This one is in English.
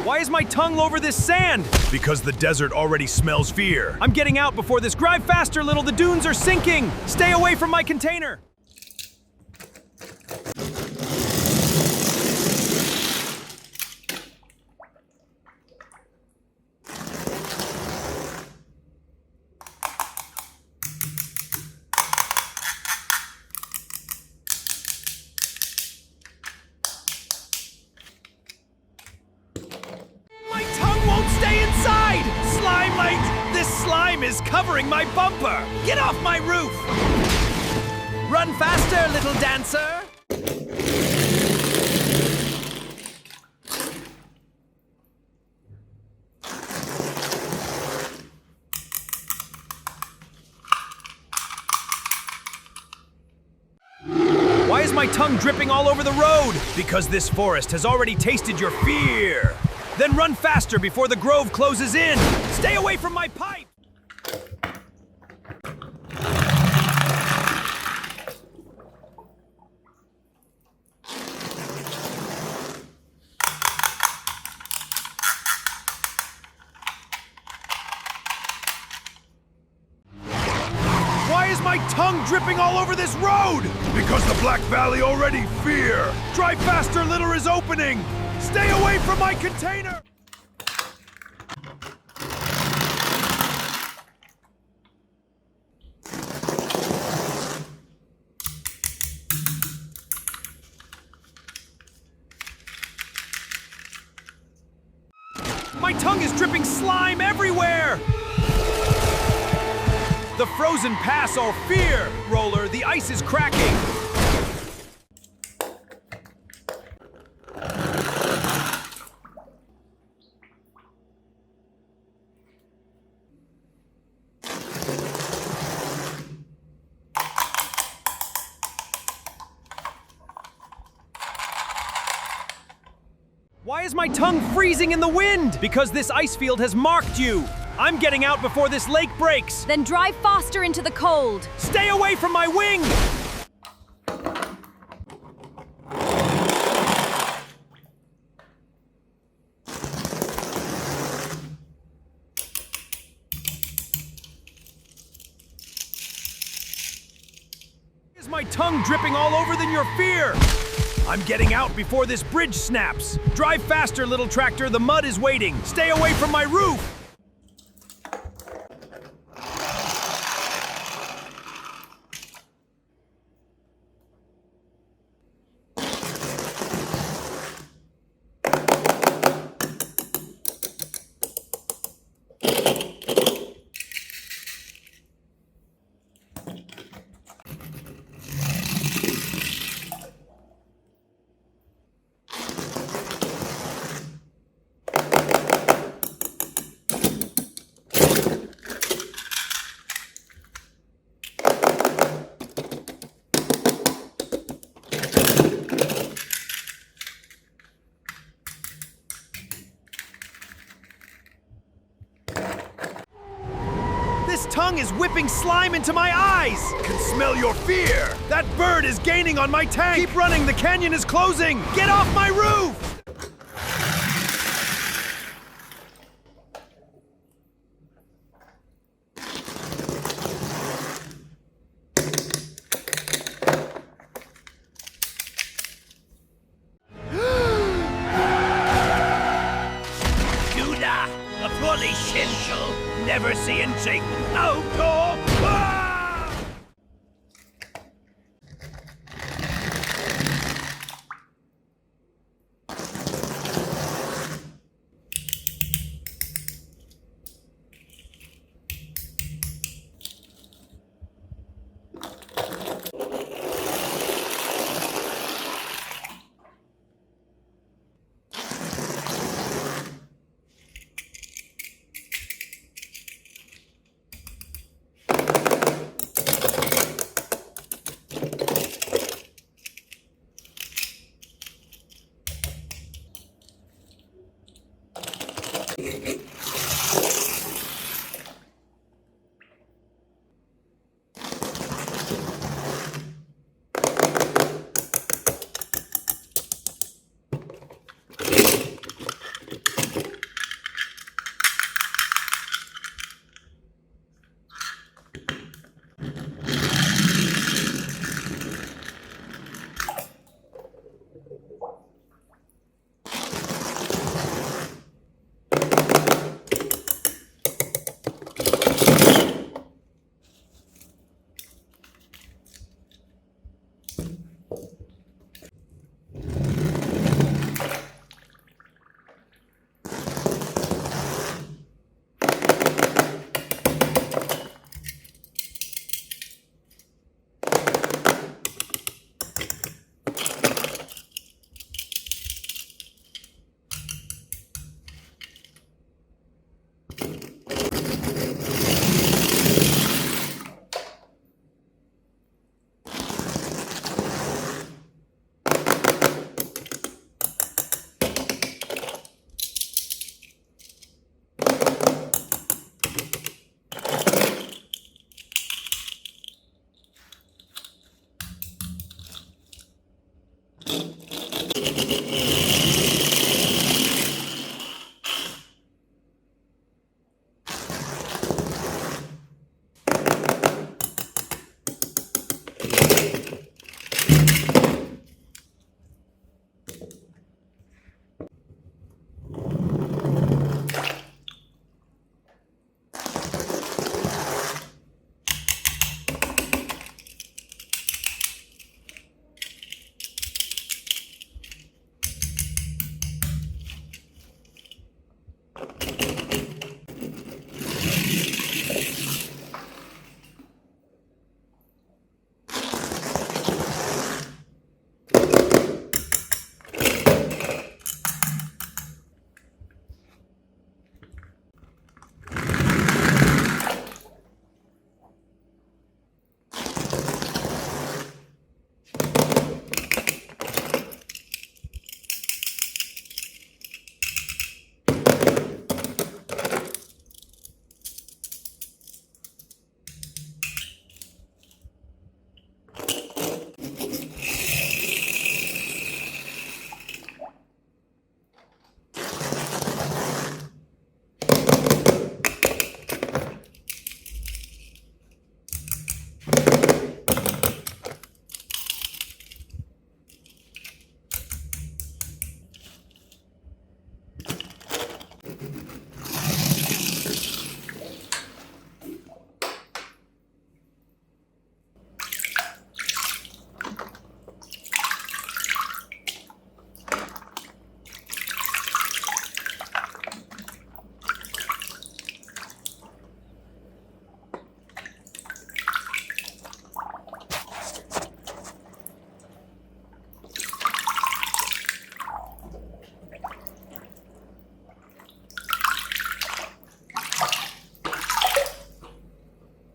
Why is my tongue over this sand? Because the desert already smells fear. I'm getting out before this. Drive faster, little. The dunes are sinking. Stay away from my container. This slime is covering my bumper! Get off my roof! Run faster, little dancer! Why is my tongue dripping all over the road? Because this forest has already tasted your fear! Then run faster before the grove closes in! Stay away from my pipe! Why is my tongue dripping all over this road? Because the Black Valley already fear. Drive faster, litter is opening! Stay away from my container! My tongue is dripping slime everywhere! The frozen pass all fear, Roller. The ice is cracking. Why is my tongue freezing in the wind? Because this ice field has marked you. I'm getting out before this lake breaks. Then drive faster into the cold. Stay away from my wing! Is my tongue dripping all over than your fear? I'm getting out before this bridge snaps. Drive faster, little tractor. The mud is waiting. Stay away from my roof. This tongue is whipping slime into my eyes! Can smell your fear! That bird is gaining on my tank! Keep running, the canyon is closing! Get off my roof! Judah, a poorly shinshul, never see and take no door.